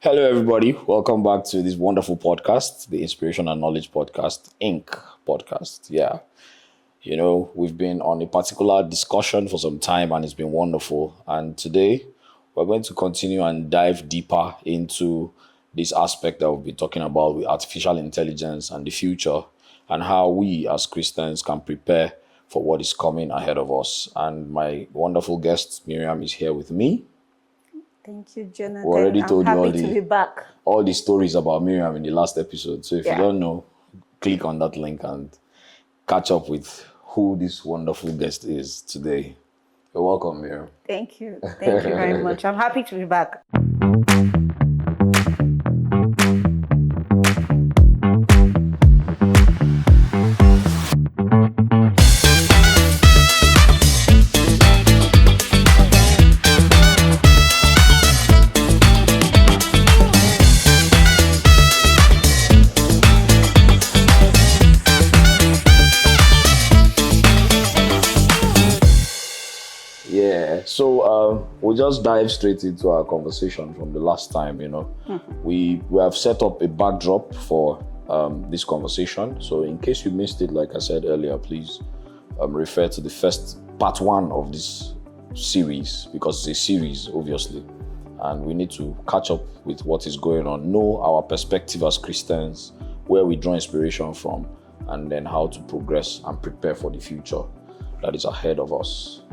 Hello, everybody. Welcome back to this wonderful podcast, the Inspiration and Knowledge Podcast, Inc. podcast. Yeah. We've been on a particular discussion for some time and it's been wonderful. And today, we're going to continue and dive deeper into this aspect that we'll be talking about with artificial intelligence and the future and how we as Christians can prepare for what is coming ahead of us. And my wonderful guest, Miriam, is here with me. Thank you, Jonathan. We already told you happy to be back. all the stories about Miriam in the last episode. So if you don't know, click on that link and catch up with who this wonderful guest is today. You're welcome, Miriam. Thank you. Thank you very much. I'm happy to be back. So we'll just dive straight into our conversation from the last time. We have set up a backdrop for this conversation. So in case you missed it, like I said earlier, please refer to the first part 1 of this series, because it's a series, obviously, and we need to catch up with what is going on, know our perspective as Christians, where we draw inspiration from, and then how to progress and prepare for the future that is ahead of us.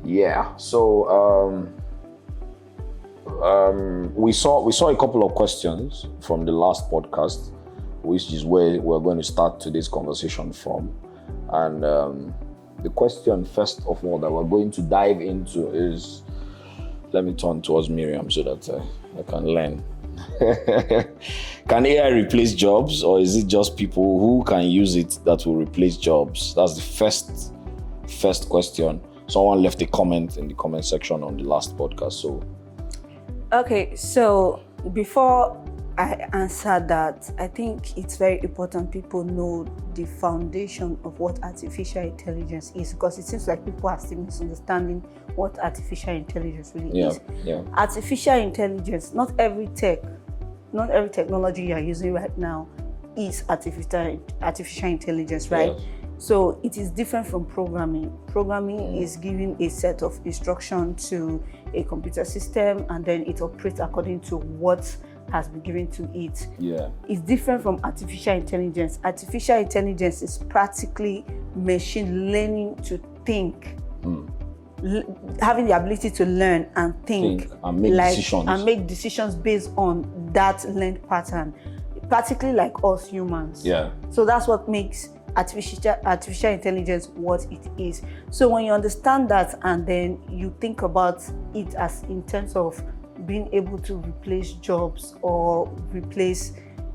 Yeah, so we saw a couple of questions from the last podcast, which is where we're going to start today's conversation from. And the question, first of all, that we're going to dive into is, let me turn towards Miriam so that I can learn. Can AI replace jobs, or is it just people who can use it that will replace jobs? That's the first question. Someone left a comment in the comment section on the last podcast. Okay, so before I answer that, I think it's very important people know the foundation of what artificial intelligence is, because it seems like people are still misunderstanding what artificial intelligence really is. Yeah. Artificial intelligence, not every technology you're using right now is artificial intelligence, right? Yeah. So it is different from programming. Programming is giving a set of instruction to a computer system, and then it operates according to what has been given to it. Yeah. It's different from artificial intelligence. Artificial intelligence is practically machine learning to think. Having the ability to learn and think and make decisions based on that learned pattern, practically like us humans. Yeah. So that's what makes artificial intelligence what it is. So when you understand that and then you think about it as in terms of being able to replace jobs or replace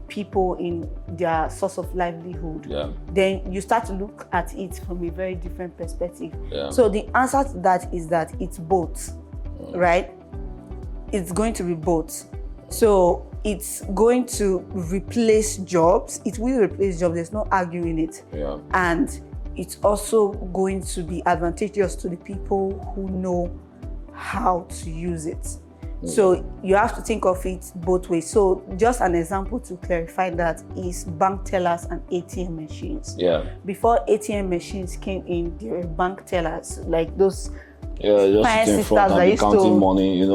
people in their source of livelihood, then you start to look at it from a very different perspective. So the answer to that is that it's both, right? It's going to be both. So it's going to replace jobs. It will replace jobs. There's no arguing it. And it's also going to be advantageous to the people who know how to use it. So you have to think of it both ways. So just an example to clarify that is bank tellers and ATM machines. Before ATM machines came in, there were bank tellers, like those just in front and counting money,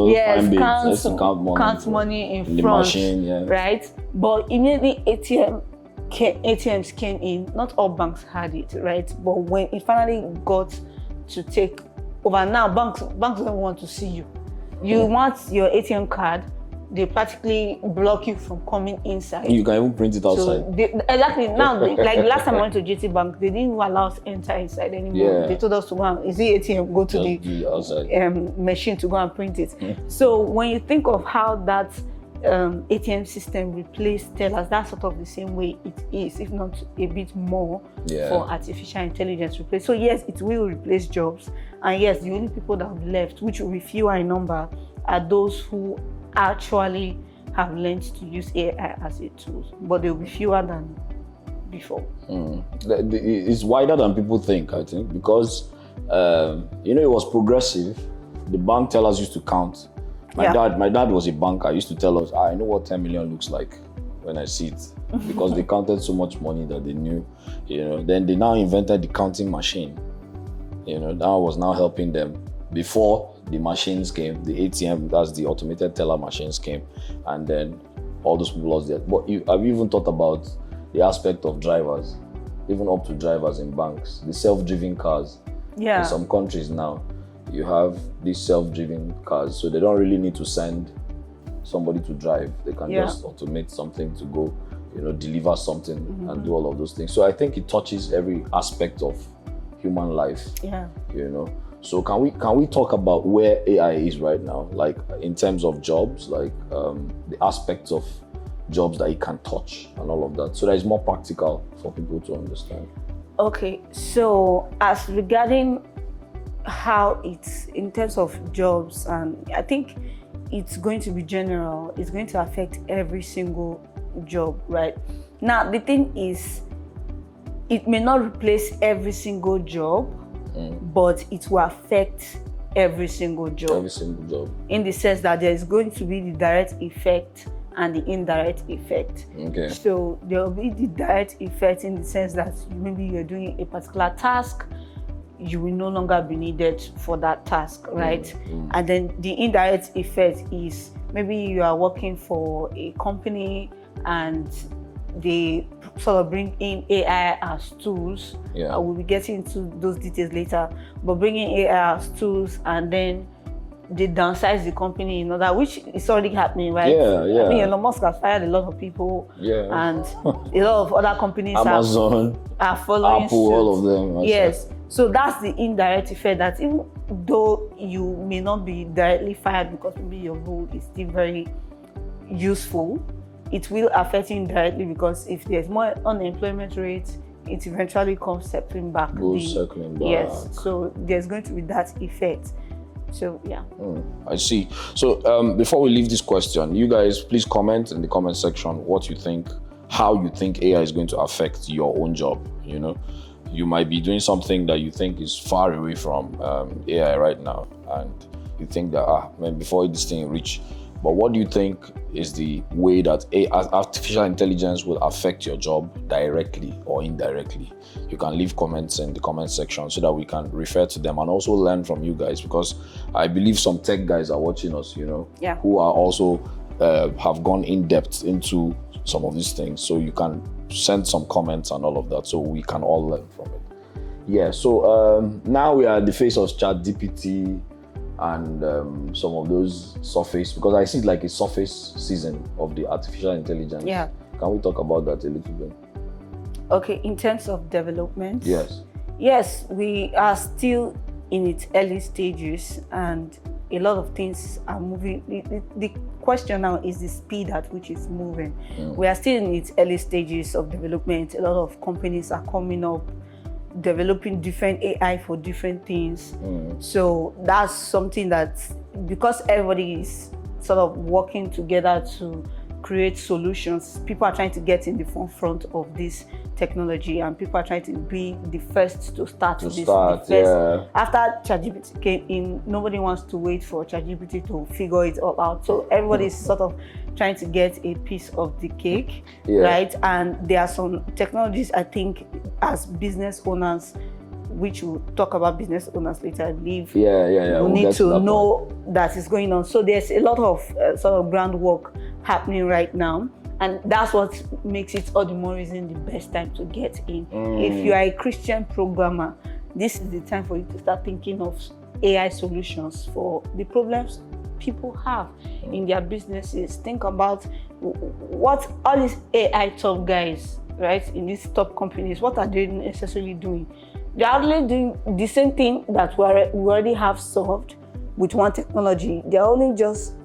count money in front, machine, right? But immediately ATMs came in, not all banks had it, right? But when it finally got to take over, now banks don't want to see you. You want your ATM card, they practically block you from coming inside. You can even print it outside. So exactly. Now, like last time I went to GT Bank, they didn't allow us to enter inside anymore. They told us to go and, is the ATM, go to the machine to go and print it. So when you think of how that ATM system replaced tellers, that's sort of the same way it is, if not a bit more, for artificial intelligence replace. So yes, it will replace jobs, and yes, the only people that will be left, which will be fewer in number, are those who actually have learned to use AI as a tool, but they will be fewer than before. It's wider than people think, I think, because it was progressive. The bank tellers used to count My dad was a banker. He used to tell us, I know what 10 million looks like when I see it, because they counted so much money that they knew, Then they now invented the counting machine. That was now helping them. Before the machines came, the ATM, that's the automated teller machines came, and then all those people lost that. But have you even thought about the aspect of drivers, even up to drivers in banks, the self-driven cars? Yeah. In some countries now, you have these self-driven cars, so they don't really need to send somebody to drive. They can just automate something to go, deliver something and do all of those things. So I think it touches every aspect of human life. Yeah. So can we talk about where AI is right now, like in terms of jobs, like the aspects of jobs that it can touch and all of that, so that it's more practical for people to understand. Okay, so as regarding how it's in terms of jobs, and I think it's going to be general, it's going to affect every single job, right? Now, the thing is, it may not replace every single job, but it will affect every single job. Every single job. In the sense that there is going to be the direct effect and the indirect effect. Okay. So there will be the direct effect in the sense that maybe you're doing a particular task, you will no longer be needed for that task, right? And then the indirect effect is maybe you are working for a company and they sort of bring in AI as tools. Yeah. We'll be getting into those details later, but bringing AI as tools and then they downsize the company in order, which is already happening, right? Yeah. I mean, Elon Musk has fired a lot of people, and a lot of other companies Amazon, are following Apple, suit. all of them. Yes. So that's the indirect effect, that even though you may not be directly fired because maybe your role is still very useful, it will affect you indirectly, because if there's more unemployment rate, it eventually comes circling back. Circling back. Yes. So there's going to be that effect. So yeah. I see. So before we leave this question, you guys please comment in the comment section what you think, how you think AI is going to affect your own job. You might be doing something that you think is far away from AI right now, and you think that before this thing reach. But what do you think is the way that artificial intelligence will affect your job directly or indirectly? You can leave comments in the comment section so that we can refer to them and also learn from you guys, because I believe some tech guys are watching us, who are also have gone in depth into some of these things. So you can send some comments and all of that so we can all learn from it. Yeah, so now we are at the face of ChatGPT and some of those surface, because I see it like a surface season of the artificial intelligence. Yeah. Can we talk about that a little bit? Okay, in terms of development. Yes, we are still in its early stages and a lot of things are moving. The question now is the speed at which it's moving. We are still in its early stages of development. A lot of companies are coming up, developing different AI for different things. So that's something that, because everybody is sort of working together to create solutions, people are trying to get in the forefront of this technology, and people are trying to be the first to start this. Yeah. After ChatGPT came in, nobody wants to wait for ChatGPT to figure it all out. So everybody is sort of trying to get a piece of the cake, right? And there are some technologies, I think, as business owners, which we'll talk about business owners later, I believe. We'll need to know that is going on. So there's a lot of sort of groundwork happening right now. And that's what makes it all the more reason the best time to get in. If you are a Christian programmer, this is the time for you to start thinking of AI solutions for the problems people have in their businesses. Think about what all these AI top guys, right, in these top companies, what are they necessarily doing? They're only doing the same thing that we already have solved with one technology. They're only just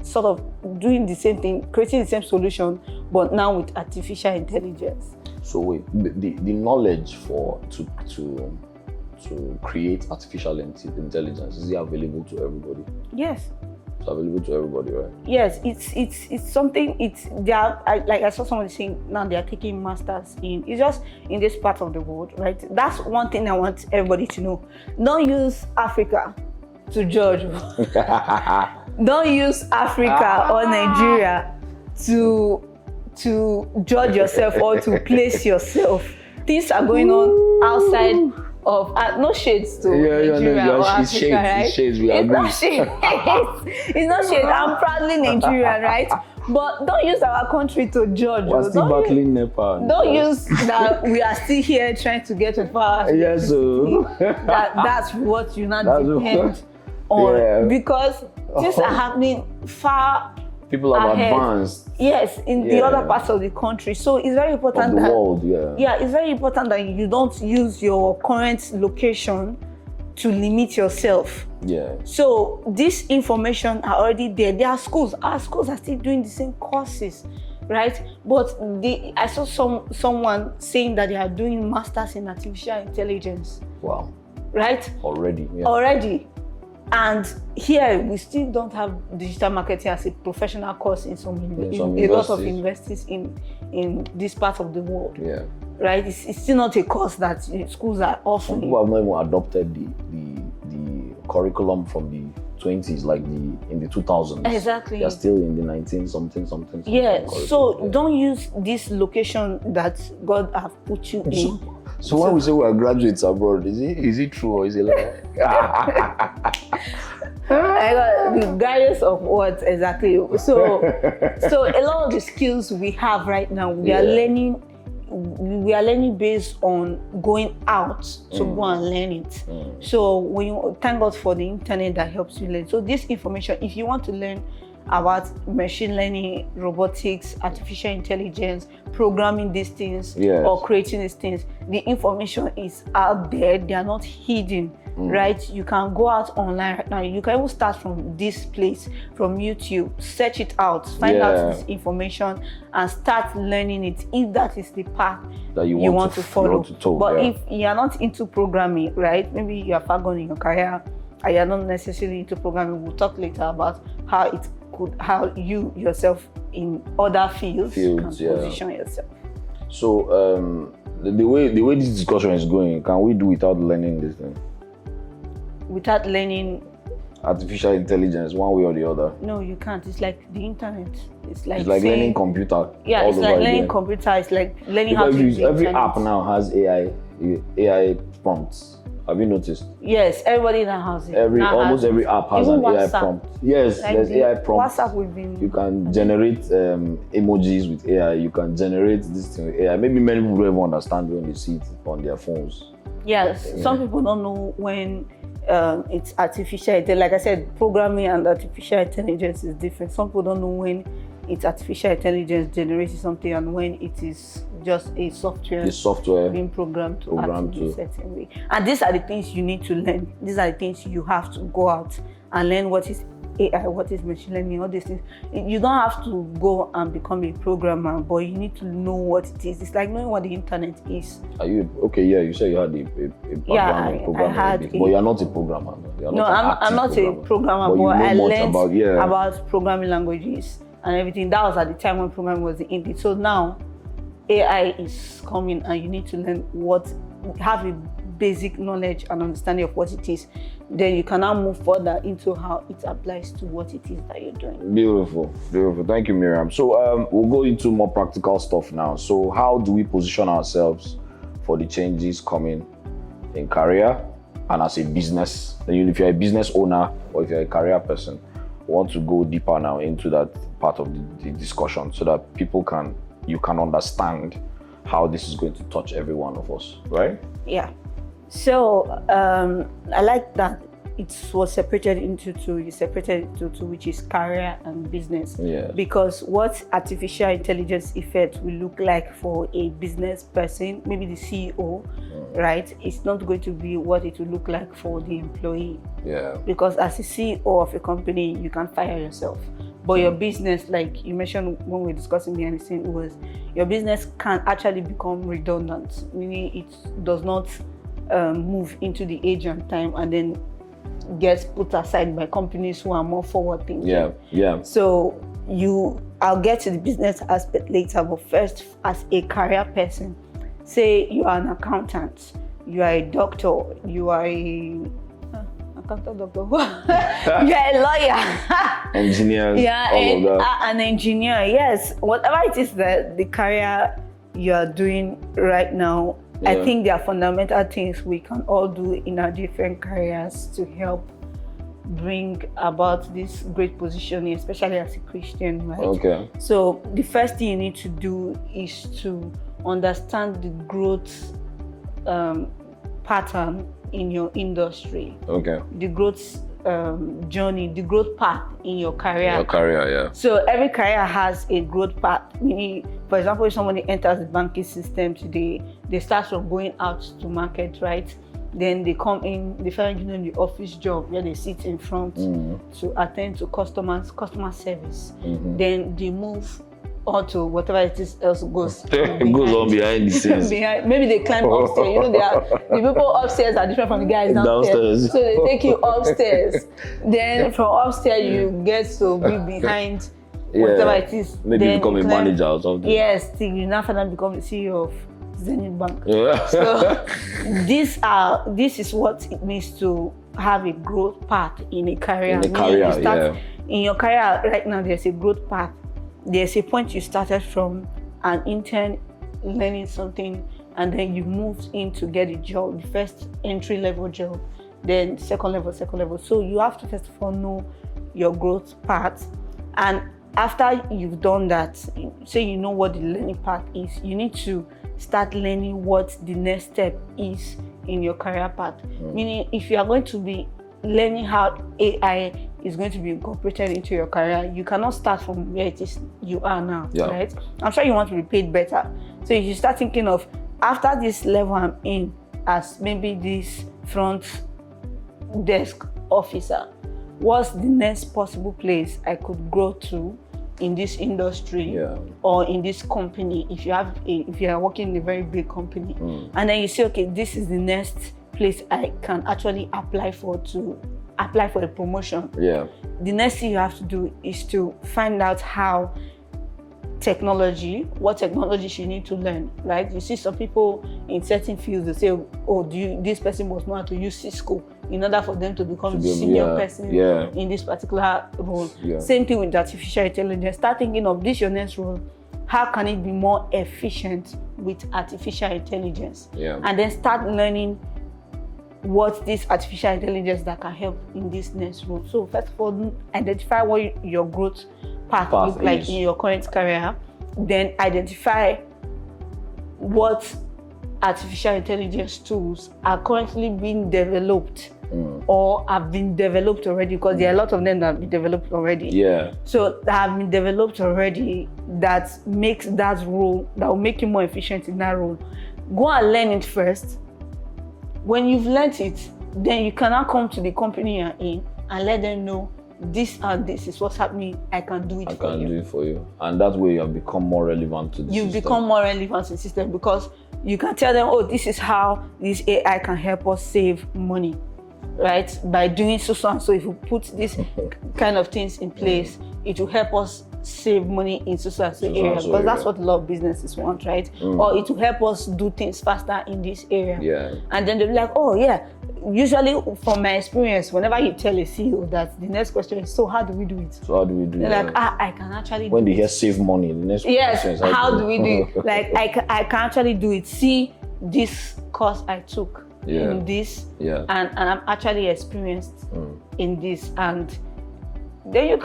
sort of doing the same thing, creating the same solution, but now with artificial intelligence. So wait, the knowledge to create artificial intelligence, is it available to everybody? Yes. It's available to everybody, right? Yes, it's something. Like I saw somebody saying now they are taking masters in. It's just in this part of the world, right? That's one thing I want everybody to know. Don't use Africa to judge. Don't use Africa or Nigeria to judge yourself or to place yourself. Things are going on outside of no shades to Nigeria or Africa, shades, right? It's shades, we agree. Not shades. It's not shades. I'm proudly Nigerian, right? But don't use our country to judge. We're still battling Nepal. Don't use that we are still here trying to get to power. Yes, so that's what you not depend on, because things are happening far. People have ahead. Advanced. Yes, in the other parts of the country. So it's very important of the world, it's very important that you don't use your current location to limit yourself. Yeah. So this information are already there. There are schools. Our schools are still doing the same courses, right? But I saw someone saying that they are doing masters in artificial intelligence. Wow. Right? Already. Yeah. Already. And here we still don't have digital marketing as a professional course in a lot of universities in this part of the world. Yeah. Right? It's still not a course that schools are offering. People have not even adopted the curriculum from the 20s, like in the 2000s. Exactly. They're still in the 19 something. Yeah. So don't use this location that God have put you in. So when we say we are graduates abroad, is it true or is it like regardless of what exactly? So a lot of the skills we have right now, we are learning based on going out to go and learn it. So when you thank God for the internet that helps you learn. So this information, if you want to learn about machine learning, robotics, artificial intelligence, programming these things, or creating these things, the information is out there. They are not hidden, right? You can go out online right now. You can even start from this place, from YouTube, search it out, find out this information, and start learning it, if that is the path that you want to follow. But if you are not into programming, right? Maybe you are far gone in your career, and you are not necessarily into programming. We'll talk later about how you yourself in other fields can position yourself. So the way this discussion is going, can we do without learning this thing? Without learning artificial intelligence, one way or the other? No, you can't. It's like the internet. It's like learning computer. Yeah, it's like learning computer. It's like learning how to use every app now has AI prompts. Have you noticed? Yes, everybody now has it. Almost every app has an AI prompt. Yes, like there's AI prompts. WhatsApp you can generate emojis with AI. You can generate this thing with AI. Maybe many people don't even understand when they see it on their phones. Yes, some people don't know when it's artificial intelligence. Like I said, programming and artificial intelligence is different. Some people don't know when it's artificial intelligence generating something and when it is just a software being programmed to act in a certain way. And these are the things you need to learn. These are the things you have to go out and learn. What is AI, what is machine learning, all these things. You don't have to go and become a programmer, but you need to know what it is. It's like knowing what the internet is. Are you okay? Yeah, you said you had a background in programming, but you're not a programmer. I'm not a programmer, but I learned about programming languages and everything. That was at the time when programming was the indie. So now AI is coming, and you need to learn have a basic knowledge and understanding of what it is. Then you can now move further into how it applies to what it is that you're doing. Beautiful. Thank you, Miriam. So we'll go into more practical stuff now. So how do we position ourselves for the changes coming in career and as a business? If you're a business owner or if you're a career person, we want to go deeper now into that part of the discussion so that you can understand how this is going to touch every one of us, right? Yeah. So I like that it was separated into two. You separated it into two, which is career and business. Yeah. Because what artificial intelligence effect will look like for a business person, maybe the CEO, right? It's not going to be what it will look like for the employee. Yeah. Because as a CEO of a company, you can fire yourself. But your business, like you mentioned when we were discussing behind the scene, was your business can actually become redundant, meaning it does not move into the age and time and then gets put aside by companies who are more forward thinking. Yeah. So I'll get to the business aspect later, but first, as a career person, say you are an accountant, you are a doctor, you are a accountant, doctor. You're a lawyer. Engineers. Yeah, all of that. an engineer. Yes, whatever it is that the career you are doing right now, I think there are fundamental things we can all do in our different careers to help bring about this great positioning, especially as a Christian, right? Okay. So the first thing you need to do is to understand the growth pattern in your industry. Okay. The growth journey, the growth path in your career. Your career, yeah. So every career has a growth path. Meaning, for example, if somebody enters the banking system today, they start from going out to market, right? Then they come in, they find the office job where they sit in front to attend to customer service. Then they move on to whatever it is else goes. It goes on behind the scenes. Maybe they climb upstairs. You know, the people upstairs are different from the guys downstairs. So they take you upstairs. Then from upstairs you get to be behind whatever it is. Maybe then become a manager or something. Yes, till you now finally become the CEO of Zenith Bank. Yeah. So this is what it means to have a growth path in a career. In a career, In your career right now, there's a growth path. There's a point you started from an intern learning something, and then you moved in to get a job, the first entry level job, then second level. So you have to first of all know your growth path, and after you've done that, say you know what the learning path is, you need to start learning what the next step is in your career path. Meaning, if you are going to be learning how AI is going to be incorporated into your career, you cannot start from where it is you are now, right? I'm sure you want to be paid better. So if you start thinking of, after this level I'm in as maybe this front desk officer, what's the next possible place I could grow to in this industry or in this company? If you are working in a very big company, and then you say, okay, this is the next place I can actually apply for a promotion. The next thing you have to do is to find out what technologies you need to learn, right? You see some people in certain fields, they say, oh, this person must know how to use Cisco in order for them to become the senior person in this particular role. Same thing with artificial intelligence. Start thinking of this your next role. How can it be more efficient with artificial intelligence? And then start learning what this artificial intelligence that can help in this next role. So first of all, identify what your growth path looks like in your current career. Then identify what artificial intelligence tools are currently being developed or have been developed already, because there are a lot of them that have been developed already. So that have been developed already that makes that role, that will make you more efficient in that role. Go and learn it first. When you've learned it, then you can now come to the company you're in and let them know this and this is what's happening. I can do it for you. And that way you have become more relevant to the system. You become more relevant to the system because you can tell them, oh, this is how this AI can help us save money, right? By doing so and so. If you put this kind of things in place, it will help us save money in so and so area, because that's what a lot of businesses want, right? Or it will help us do things faster in this area. And then they'll be like, oh yeah. Usually, from my experience, whenever you tell a CEO that the next question is, so how do we do it? They're like, I can actually when they hear save money, the next question is, how do we do it? Like, I can actually do it. See this course I took in this, and I'm actually experienced in this, and then you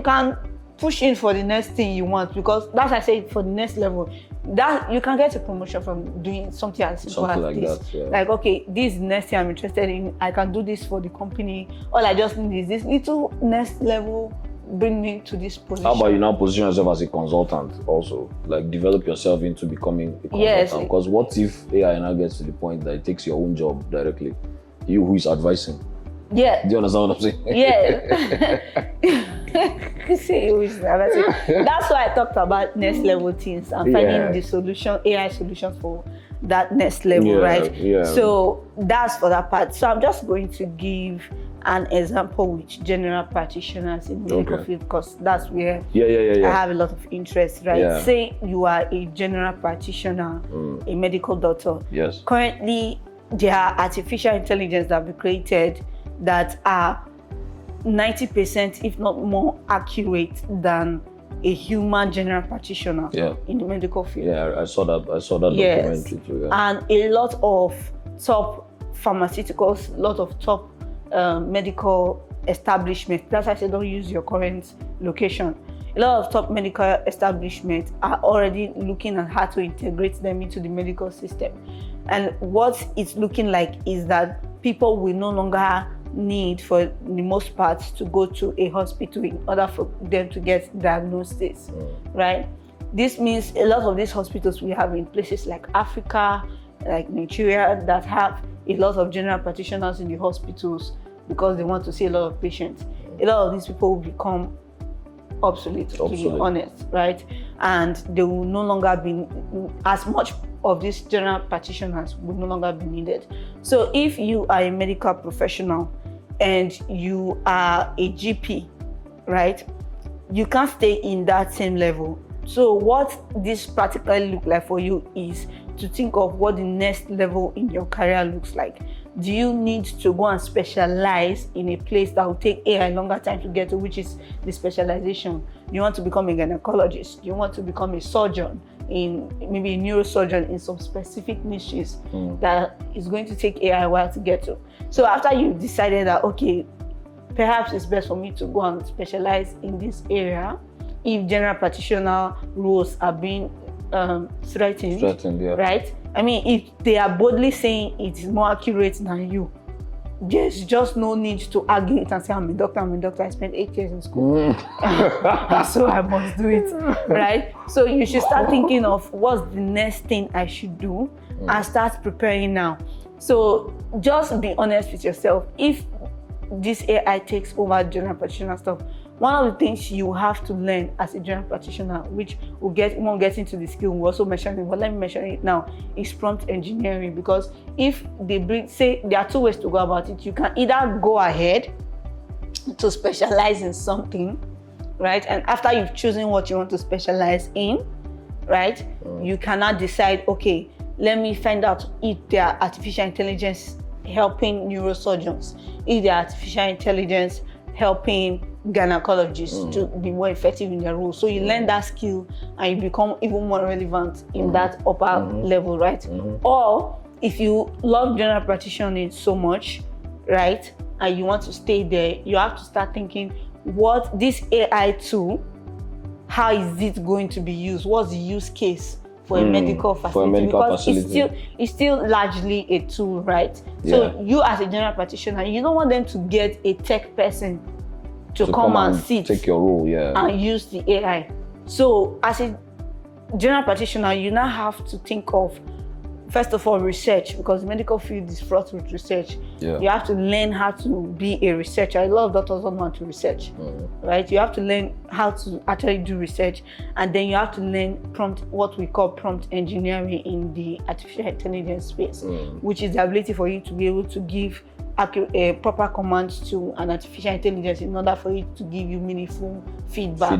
can push in for the next thing you want, because that's I say for the next level, that you can get a promotion from doing something as simple as like this. That, like, okay, this is the next thing I'm interested in. I can do this for the company. All I just need is this little next level, bring me to this position. How about you now position yourself as a consultant also? Like, develop yourself into becoming a consultant. Because what if AI now gets to the point that it takes your own job directly? You who is advising. Do you understand what I'm saying? That's why I talked about next level things and finding the solution, AI solution for that next level, right? So that's for that part. So I'm just going to give an example with general practitioners in medical field, because that's where I have a lot of interest, right? Say you are a general practitioner, a medical doctor. Currently, there are artificial intelligence that have been created that are 90%, if not more, accurate than a human general practitioner in the medical field. Yeah, I saw that documentary too. Yeah. And a lot of top pharmaceuticals, a lot of top medical establishments. That's why I say don't use your current location. A lot of top medical establishments are already looking at how to integrate them into the medical system. And what it's looking like is that people will no longer need, for the most part, to go to a hospital in order for them to get diagnosis, right? This means a lot of these hospitals we have in places like Africa, like Nigeria, that have a lot of general practitioners in the hospitals because they want to see a lot of patients. A lot of these people will become obsolete, to be honest, right? And they will no longer be, as much of these general practitioners will no longer be needed. So if you are a medical professional and you are a GP, right, you can't stay in that same level. So what this practically look like for you is to think of what the next level in your career looks like. Do you need to go and specialize in a place that will take a longer time to get to, which is the specialization? You want to become a gynecologist, you want to become a surgeon, in maybe a neurosurgeon in some specific niches that is going to take a while to get to. So after you've decided that, okay, perhaps it's best for me to go and specialize in this area, if general practitioner roles are being threatened, right? I mean, if they are boldly saying it is more accurate than you, there's just no need to argue it and say, I'm a doctor, I spent 8 years in school, so I must do it, right? So you should start thinking of what's the next thing I should do and start preparing now. So just be honest with yourself. If this AI takes over general practitioner stuff, one of the things you have to learn as a general practitioner, which won't get into the skill, we'll also mention it, but let me mention it now, is prompt engineering. Because if they say there are two ways to go about it. You can either go ahead to specialize in something, right? And after you've chosen what you want to specialize in, right, you cannot decide, okay, let me find out if there are artificial intelligence helping neurosurgeons, if there are artificial intelligence helping gynecologists to be more effective in their role. So you learn that skill and you become even more relevant in that upper level, right? Or if you love general practitioning so much, right, and you want to stay there, you have to start thinking, what this AI tool, how is it going to be used? What's the use case for a medical facility? Because it's still largely a tool, right? So you as a general practitioner, you don't want them to get a tech person to come and sit, take your role, and use the AI. So as a general practitioner, you now have to think of, first of all, research, because the medical field is fraught with research. You have to learn how to be a researcher. A lot of doctors don't want to research, right? You have to learn how to actually do research, and then you have to learn what we call prompt engineering in the artificial intelligence space, which is the ability for you to be able to give proper commands to an artificial intelligence in order for it to give you meaningful feedback.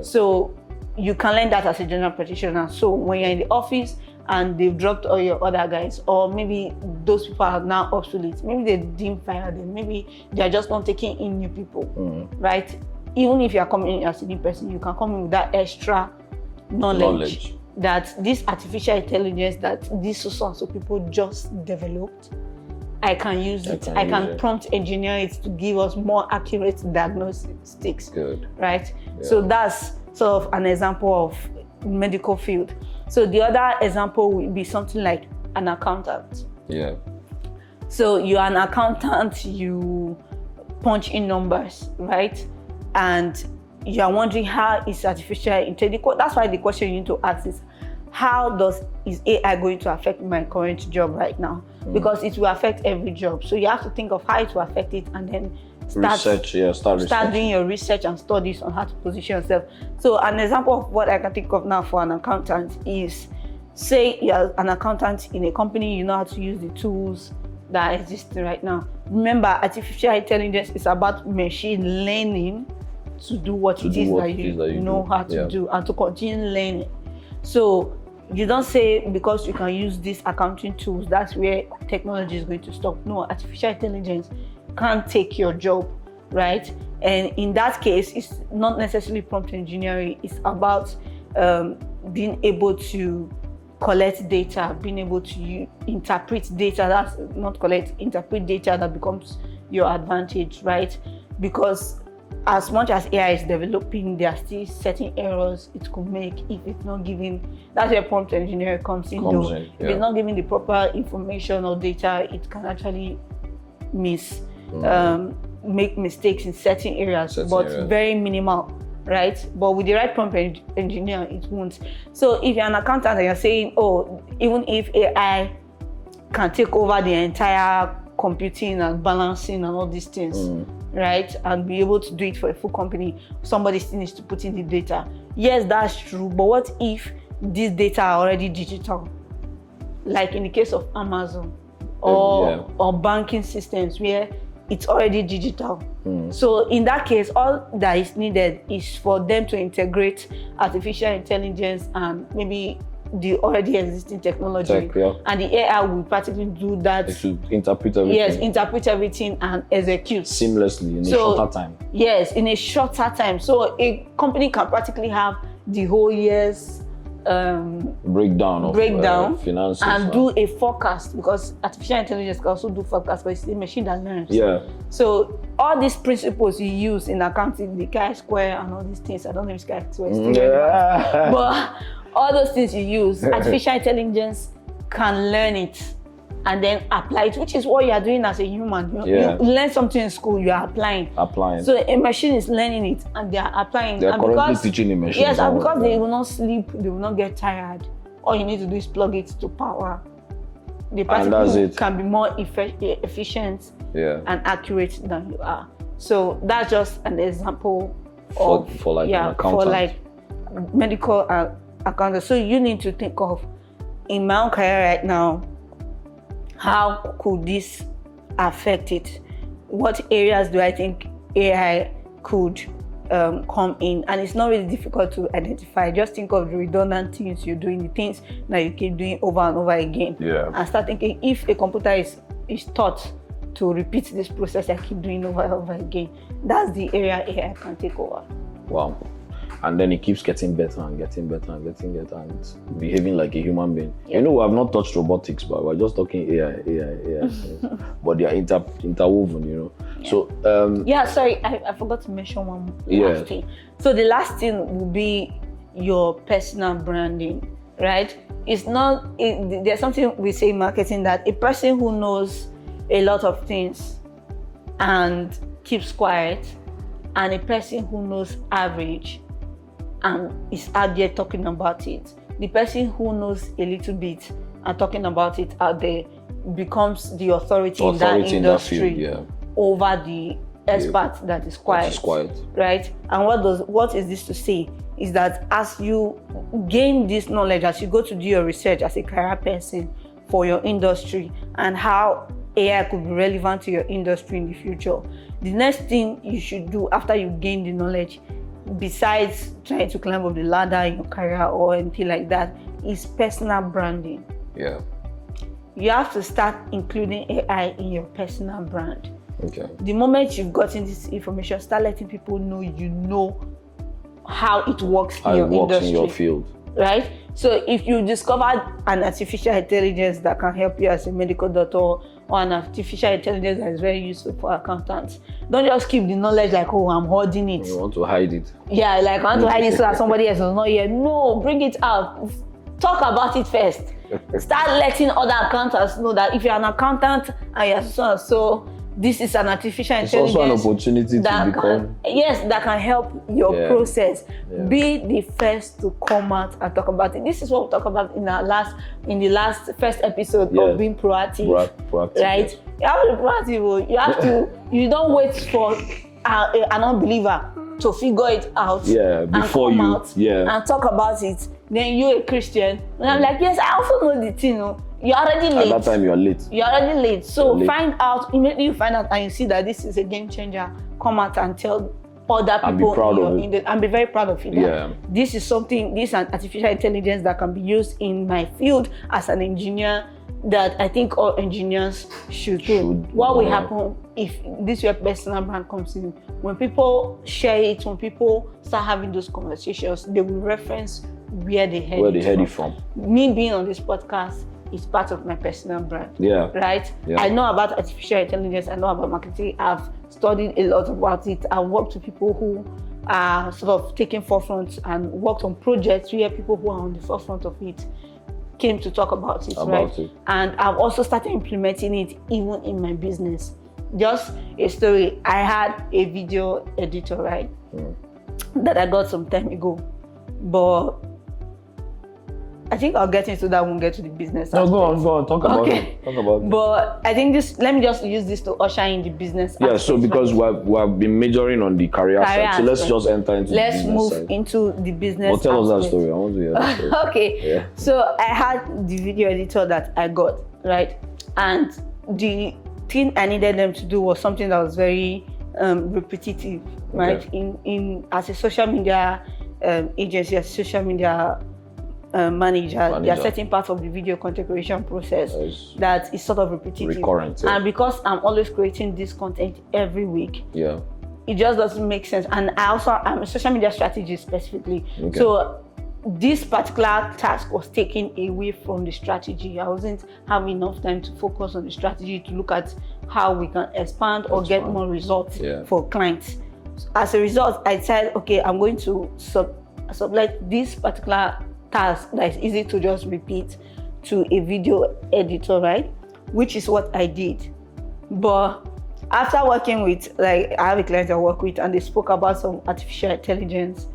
So you can learn that as a general practitioner. So when you're in the office and they've dropped all your other guys, or maybe those people are now obsolete, maybe they didn't fire them, maybe they're just not taking in new people, right? Even if you're coming in as a new person, you can come in with that extra knowledge that this artificial intelligence that these so people just developed, I can use it. I can prompt engineer it to give us more accurate diagnostics. Right? So that's sort of an example of medical field. So the other example would be something like an accountant. So you're an accountant, you punch in numbers, right? And you're wondering how is artificial intelligence. That's why the question you need to ask is, how is AI going to affect my current job right now? Because it will affect every job. So you have to think of how it will affect it, and then start doing your research and studies on how to position yourself. So an example of what I can think of now for an accountant is, say you're an accountant in a company, you know how to use the tools that are existing right now. Remember, artificial intelligence is about machine learning to do what it is that you know how to do, and to continue learning. So you don't say because you can use these accounting tools, that's where technology is going to stop. No, artificial intelligence can't take your job, right? And in that case, it's not necessarily prompt engineering. It's about being able to collect data, being able to interpret data. That's not collect, interpret data that becomes your advantage, right? Because as much as AI is developing, there are still certain errors it could make if it's not giving. That's where prompt engineering comes in. If it's not giving the proper information or data, it can actually make mistakes in certain areas, very minimal, right? But with the right prompt engineer, it won't. So if you're an accountant and you're saying, oh, even if AI can take over the entire computing and balancing and all these things, right, and be able to do it for a full company, somebody still needs to put in the data. Yes, that's true, but what if these data are already digital? Like in the case of Amazon or banking systems where it's already digital. So in that case, all that is needed is for them to integrate artificial intelligence and maybe the already existing technology. And the AI will practically do that. It should interpret everything. Yes, interpret everything and execute. Seamlessly in a shorter time. Yes, in a shorter time. So a company can practically have the whole year's breakdown of finances and do a forecast, because artificial intelligence can also do forecast, but it's a machine that learns. Yeah. So all these principles you use in accounting, the chi-square and all these things, I don't know if chi-square is still relevant, but all those things you use, artificial intelligence can learn it and then apply it, which is what you are doing as a human. You learn something in school, you are applying. So a machine is learning it and they are applying. They are currently teaching a machine. Yes, and because they will not sleep, they will not get tired. All you need to do is plug it to power. The particles can be more efficient and accurate than you are. So that's just an example for like an accountant. For like medical accountant. So you need to think of, in my own career right now, how could this affect it? What areas do I think AI could come in? And it's not really difficult to identify. Just think of the redundant things you're doing, the things that you keep doing over and over again. And start thinking, if a computer is taught to repeat this process I keep doing over and over again, that's the area AI can take over. Wow. And then it keeps getting better and getting better and getting better and behaving like a human being. You know, we have not touched robotics, but we're just talking AI. But they are interwoven, you know. So sorry, I forgot to mention one last thing. So the last thing will be your personal branding, right? It's not, there's something we say in marketing, that a person who knows a lot of things and keeps quiet, and a person who knows average and is out there talking about it. The person who knows a little bit and talking about it out there becomes the authority in that industry over the expert that is quiet. Right? And what is this to say? Is that as you gain this knowledge, as you go to do your research as a career person for your industry and how AI could be relevant to your industry in the future, the next thing you should do after you gain the knowledge, besides trying to climb up the ladder in your career or anything like that, is personal branding. You have to start including AI in your personal brand. The moment you've gotten this information, start letting people know you know how it works in your industry, in your field. Right? So if you discovered an artificial intelligence that can help you as a medical doctor, or an artificial intelligence that is very useful for accountants, don't just keep the knowledge like, oh, I'm hoarding it. You want to hide it. Yeah, like I want to hide it so that somebody else will not hear. No, bring it out. Talk about it first. Start letting other accountants know that if you're an accountant and you're so this is an artificial intelligence. It's also an opportunity to become. That can help your process. Be the first to come out and talk about it. This is what we talk about in the first episode of being proactive. Right? You have to be proactive. You have to. You don't wait for an unbeliever to figure it out. Before you and talk about it. Then you're a Christian, and I'm like, yes, I also know the thing. You're already late. At that time, you're late. You're already late. So find out, immediately you find out and you see that this is a game changer, come out and tell other people and be very proud of it. This is something, this is an artificial intelligence that can be used in my field as an engineer, that I think all engineers should do. What will happen if this your personal brand comes in? When people share it, when people start having those conversations, they will reference where they heard it from. Me being on this podcast is part of my personal brand. Right? I know about artificial intelligence, I know about marketing, I've studied a lot about it, I've worked with people who are sort of taking forefront and worked on projects where people who are on the forefront of it came to talk about it, And I've also started implementing it even in my business. Just a story, I had a video editor, right? That I got some time ago, but I think I'll get into that when we get to the business. No, go on, talk about it. Talk about it. But I think let me just use this to usher in the business. Yeah, so because we have been majoring on the career side, so let's just enter into the business side. Let's move into the business. Well, tell us that story. I want to hear that story. Okay. Yeah. So I had the video editor that I got, right? And the thing I needed them to do was something that was very repetitive, right? In as a social media agency, as a social media manager, there are certain parts of the video content creation process that is sort of repetitive. Recurrent. And because I'm always creating this content every week, it just doesn't make sense. And I'm a social media strategist specifically. So this particular task was taken away from the strategy. I wasn't having enough time to focus on the strategy to look at how we can expand or get more results for clients. As a result, I said, okay, I'm going to sublet this particular task that is easy to just repeat to a video editor, right? Which is what I did. But after working with, I have a client I work with, and they spoke about some artificial intelligence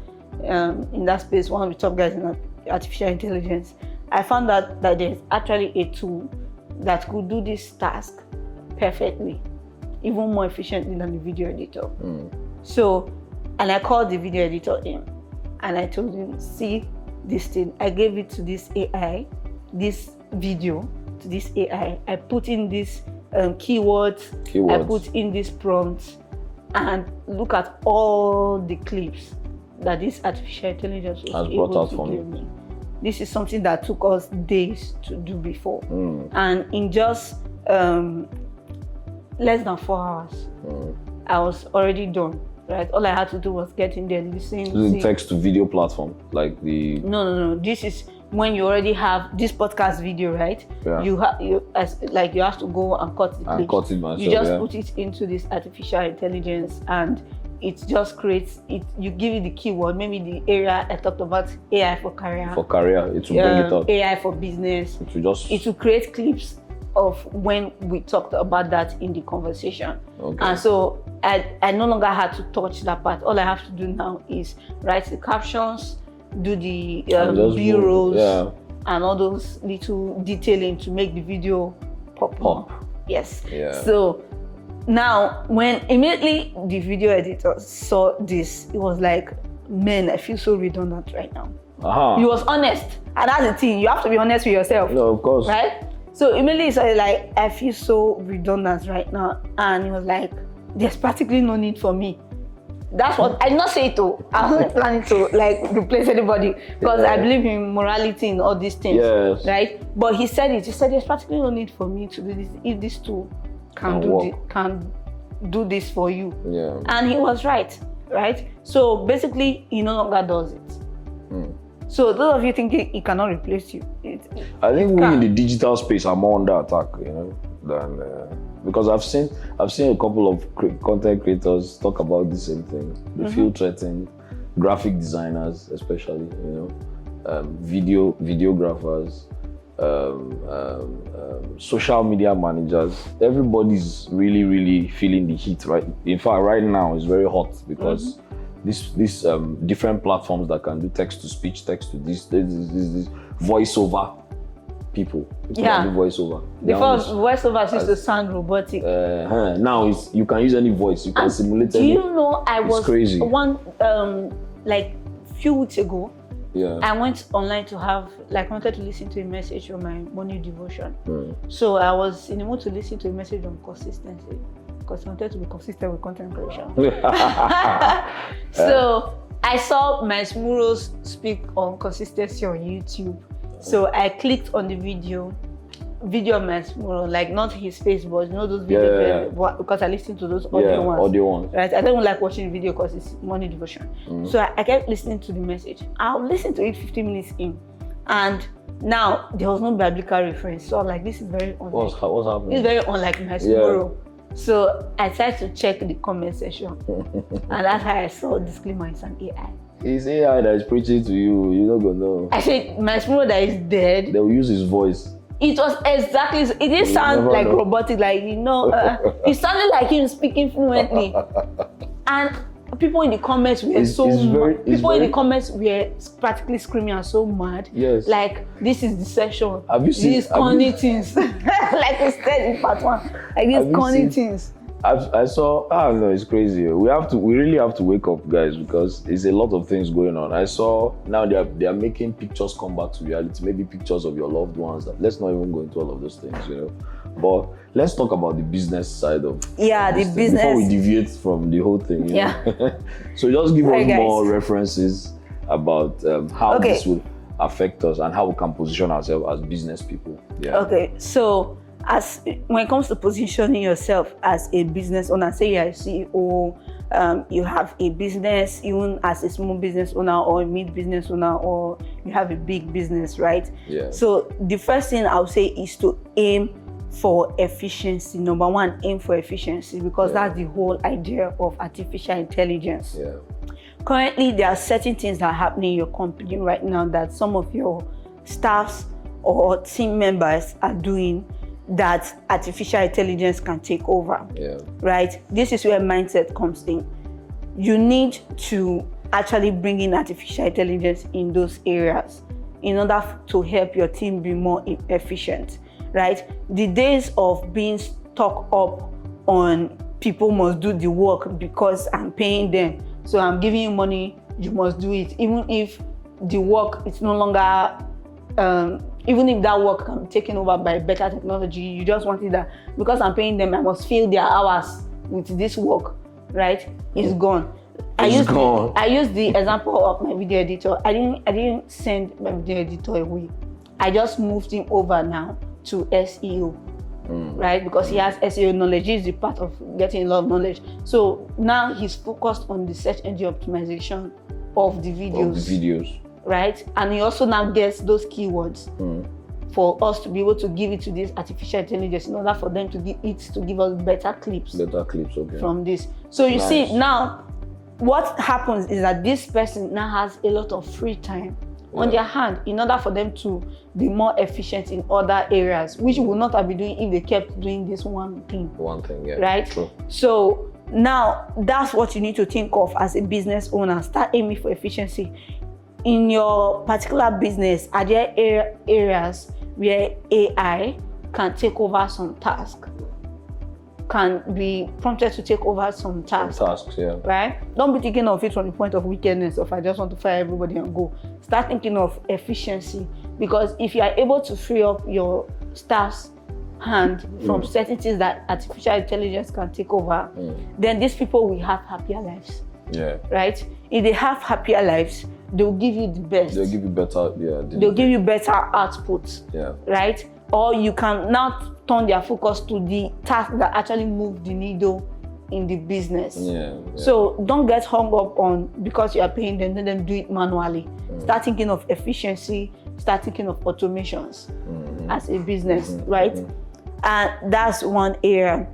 in that space, one of the top guys in artificial intelligence. I found that there's actually a tool that could do this task perfectly, even more efficiently than the video editor. So, and I called the video editor in, and I told him, see, this thing, I gave it to this AI, this video to this AI. I put in these keywords, I put in this prompts, and look at all the clips that this artificial intelligence was able to give me. This is something that took us days to do before. And in just less than 4 hours, I was already done. Right, all I had to do was get in there, listen. The text to video platform, like the. No. This is when you already have this podcast video, right? You have to go and cut the clips. Cut it myself. You just put it into this artificial intelligence, and it just creates it. You give it the keyword, maybe the area I talked about, AI for career. For career, it will bring it up. AI for business. It will create clips of when we talked about that in the conversation. And so I no longer had to touch that part. All I have to do now is write the captions, do the B-rolls, and all those little detailing to make the video pop. Yes. So now, when immediately the video editor saw this, it was like, man, I feel so redundant right now. He was honest. And that's the thing, you have to be honest with yourself. No, of course. Right? So immediately he said, like, I feel so redundant right now. And he was like, there's practically no need for me. That's what, I did not say it though. I wasn't planning to replace anybody, because I believe in morality and all these things, right? But he said there's practically no need for me to do this if this tool can do this for you. And he was right? So basically, he no longer does it. So those of you thinking he cannot replace you, I think we in the digital space are more under attack, than because I've seen a couple of content creators talk about the same thing. They feel threatened, graphic designers especially, videographers, social media managers. Everybody's really feeling the heat, right? In fact, right now it's very hot because these different platforms that can do text to speech, text to this voiceover people can do voiceover. Before voiceovers used to sound robotic. Now you can use any voice. You can simulate. Do you know I was crazy. One few weeks ago? I went online to have wanted to listen to a message on my morning devotion. So I was in the mood to listen to a message on consistency, because I wanted to be consistent with content creation. So I saw Miles Muros speak on consistency on YouTube. So I clicked on the video, video Masmuro, like not his face, but you know those videos because I listen to those audio ones. Right? I don't like watching video because it's morning devotion. So I kept listening to the message. I'll listen to it 15 minutes in, and now there was no biblical reference. So I'm like, this is very unlike. What's happening? It's very unlike Masmuro. So I tried to check the comment section, and that's how I saw disclaimer it's an AI. It's AI that is preaching to you. You're not gonna know. I said, Masmuro that is dead. They will use his voice. It was exactly. It didn't sound like robotic, like it sounded like him speaking fluently. And people in the comments were in the comments were practically screaming and so mad. Yes. Like, this is deception. Have you seen these corny things? Like we said in part 1. Like these corny things. I saw, I don't know, it's crazy. We really have to wake up, guys, because there's a lot of things going on. I saw now they are making pictures come back to reality, maybe pictures of your loved ones. Let's not even go into all of those things, But let's talk about the business side of the business before we deviate from the whole thing. So just give us more references about how this will affect us and how we can position ourselves as business people. Okay, so when it comes to positioning yourself as a business owner, say you're a CEO, you have a business, even as a small business owner or a mid business owner, or you have a big business, right? So the first thing I would say is to aim for efficiency. Number one, aim for efficiency, because that's the whole idea of artificial intelligence. Currently, there are certain things that are happening in your company right now that some of your staffs or team members are doing that artificial intelligence can take over, right? This is where mindset comes in. You need to actually bring in artificial intelligence in those areas in order to help your team be more efficient, right? The days of being stuck up on people must do the work because I'm paying them, so I'm giving you money, you must do it, even if the work is no longer even if that work can be taken over by better technology, you just want it that because I'm paying them, I must fill their hours with this work, right? It's gone. I used the example of my video editor. I didn't send my video editor away. I just moved him over now to SEO, right? Because he has SEO knowledge. He's the part of getting a lot of knowledge. So now he's focused on the search engine optimization of the videos. Right? And he also now gets those keywords for us to be able to give it to this artificial intelligence in order for them to give us better clips. From this. So you see now, what happens is that this person now has a lot of free time on their hand in order for them to be more efficient in other areas, which would not have been doing if they kept doing this one thing. Right? True. So now that's what you need to think of as a business owner. Start aiming for efficiency. In your particular business, are there areas where AI can take over some tasks? Can be prompted to take over some tasks. Right? Don't be thinking of it from the point of wickedness, of I just want to fire everybody and go. Start thinking of efficiency, because if you are able to free up your staff's hand from certain things that artificial intelligence can take over, then these people will have happier lives. Right? If they have happier lives, they'll give you the best. They'll give you better, they'll give you better output. Right? Or you can now turn their focus to the task that actually move the needle in the business. So don't get hung up on because you are paying them, let them do it manually. Start thinking of efficiency, start thinking of automations as a business, right? And that's one area.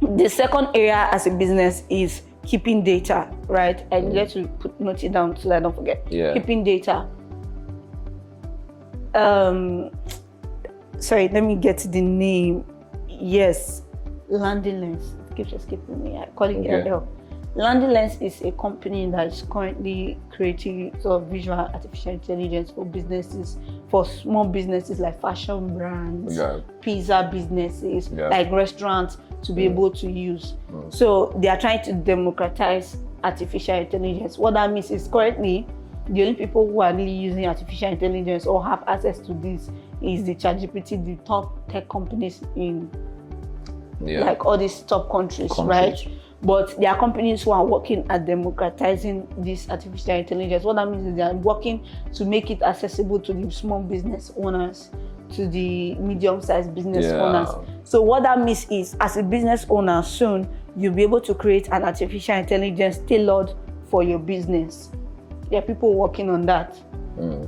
The second area as a business is keeping data, right? I need to note it down so I don't forget. Keeping data. Sorry, let me get the name. Yes, Landing Lens. It keeps escaping me. I call it LL. Landing Lens is a company that is currently creating sort of visual artificial intelligence for businesses, for small businesses like fashion brands, pizza businesses, like restaurants, to be able to use. So they are trying to democratize artificial intelligence. What that means is currently the only people who are really using artificial intelligence or have access to this is the ChatGPT, the top tech companies in like all these top countries, right? But there are companies who are working at democratizing this artificial intelligence. What that means is they are working to make it accessible to the small business owners, to the medium-sized business owners. So what that means is, as a business owner, soon you'll be able to create an artificial intelligence tailored for your business. There are people working on that,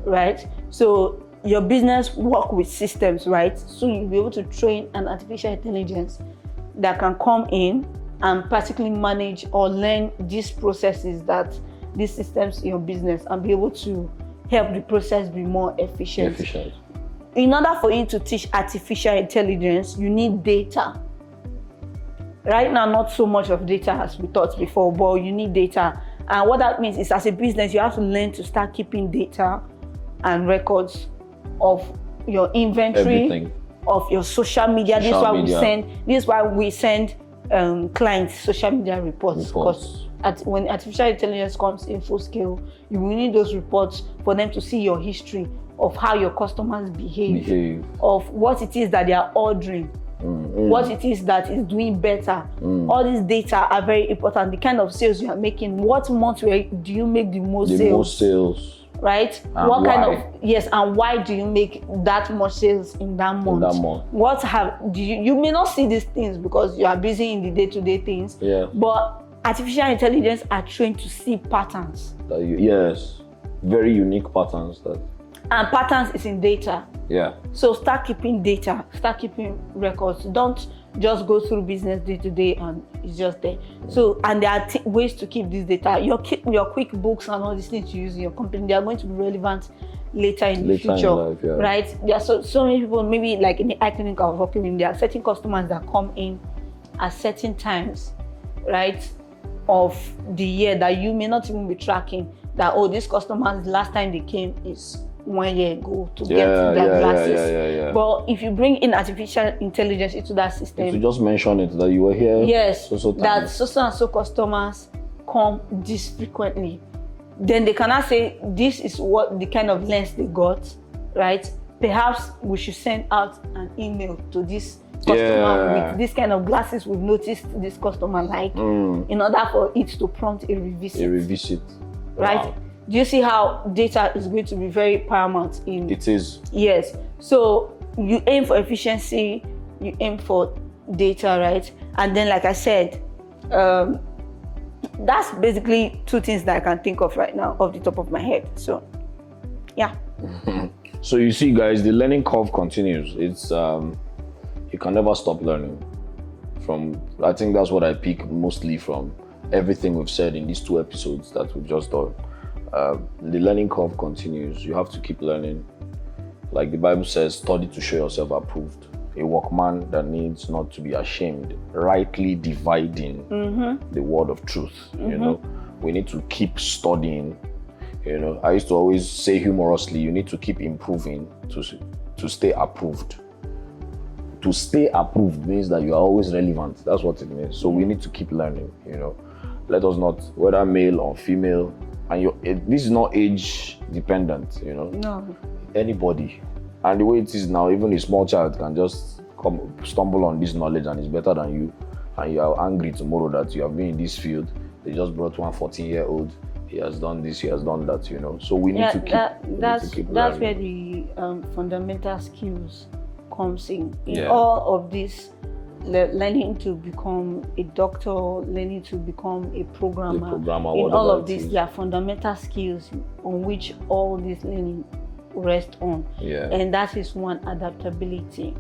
right? So your business work with systems, right? So you'll be able to train an artificial intelligence that can come in and practically manage or learn these processes, that these systems in your business, and be able to help the process be more efficient. In order for you to teach artificial intelligence, you need data. Right now, not so much of data as we thought before, but you need data. And what that means is, as a business, you have to learn to start keeping data and records of your inventory, everything. Of your social media. This is why we send clients social media reports. Because when artificial intelligence comes in full scale, you will need those reports for them to see your history of how your customers behave. Of what it is that they are ordering, what it is that is doing better. All these data are very important. The kind of sales you are making, what month do you make the most sales? Right? And what why? Kind of and why do you make that much sales in that month? You may not see these things because you are busy in the day-to-day things. But artificial intelligence are trained to see patterns. Very unique patterns. And patterns is in data. So start keeping data, start keeping records. Don't just go through business day to day and it's just there. So, and there are ways to keep this data. Your QuickBooks and all these things you use in your company, they are going to be relevant later in the future, in life, right? There are so many people, maybe like in the eye clinic I was working in, there are certain customers that come in at certain times, right, of the year that you may not even be tracking. That, oh, this customer's last time they came is 1 year ago to get their glasses. But if you bring in artificial intelligence into that system, to just mention it that you were here. That so and so customers come this frequently, then they cannot say this is what the kind of lens they got, right? Perhaps we should send out an email to this customer with this kind of glasses we've noticed this customer like, in order for it to prompt a revisit. Right? Wow. Do you see how data is going to be very paramount in it is? Yes. So you aim for efficiency, you aim for data, right? And then, like I said, that's basically two things that I can think of right now off the top of my head. So yeah. So you see, guys, the learning curve continues. It's you can never stop learning. I think that's what I pick mostly from everything we've said in these 2 episodes that we've just done. The learning curve continues. You have to keep learning. Like the Bible says, study to show yourself approved. A workman that needs not to be ashamed, rightly dividing the word of truth. You know, we need to keep studying. You know, I used to always say humorously, you need to keep improving to stay approved. To stay approved means that you are always relevant. That's what it means. So we need to keep learning. You know, let us not, whether male or female, and this is not age dependent, you know. No. Anybody. And the way it is now, even a small child can just stumble on this knowledge and is better than you. And you are angry tomorrow that you have been in this field. They just brought one 14-year-old. He has done this, he has done that, you know. So we need to keep learning. That's where the fundamental skills comes in. All of this, learning to become a doctor, learning to become a programmer, in all of this, there are fundamental skills on which all this learning rests on. And that is one, adaptability,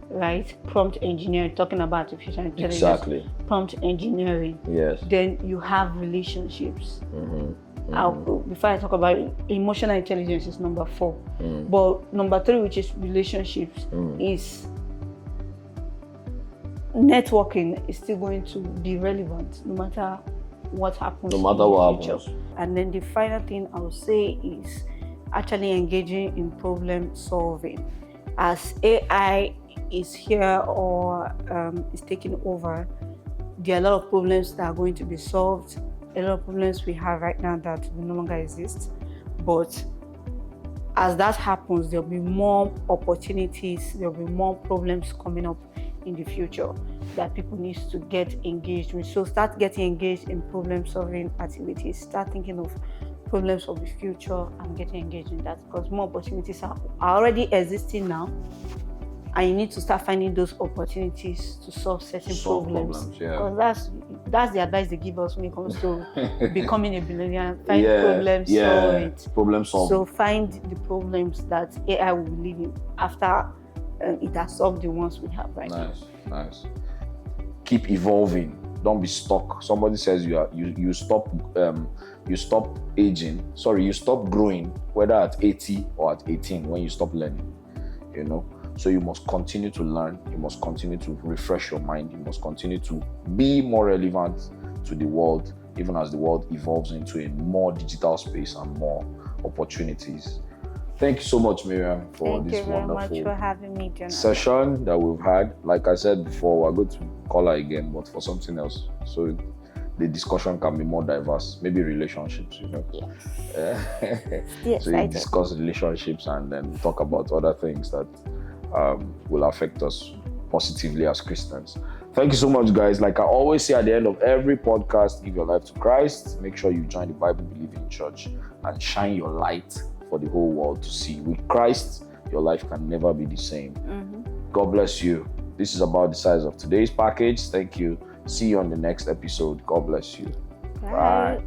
right? Prompt engineering, talking about artificial intelligence. Prompt engineering. Then you have relationships. Before I talk about emotional intelligence, is number 4. But number 3, which is relationships, is networking is still going to be relevant no matter what happens. No matter what happens. And then the final thing I would say is actually engaging in problem solving. As AI is here or is taking over, there are a lot of problems that are going to be solved. A lot of problems we have right now that will no longer exist. But as that happens, there'll be more opportunities, there'll be more problems coming up in the future. that people need to get engaged with. So start getting engaged in problem-solving activities. Start thinking of problems of the future and getting engaged in that, because more opportunities are already existing now, and you need to start finding those opportunities to solve certain problems. Because that's the advice they give us when it comes to becoming a billionaire. Find problems, solve it. Problem solve. So find the problems that AI will be living after it has solved the ones we have right now. Nice. Keep evolving. Don't be stuck. Somebody says you stop aging. Sorry, you stop growing, whether at 80 or at 18, when you stop learning. You know. So you must continue to learn. You must continue to refresh your mind. You must continue to be more relevant to the world, even as the world evolves into a more digital space and more opportunities. Thank you so much, Miriam, for this wonderful Thank you very much for having me, Jonathan. Session that we've had. Like I said before, we're going to call her again, but for something else. So the discussion can be more diverse. Maybe relationships, you know. Yes, so you discuss relationships and then talk about other things that will affect us positively as Christians. Thank you so much, guys. Like I always say at the end of every podcast, give your life to Christ. Make sure you join the Bible-believing church and shine your light for the whole world to see. With Christ, your life can never be the same. God bless you. This is about the size of today's package. Thank you. See you on the next episode. God bless you. Bye.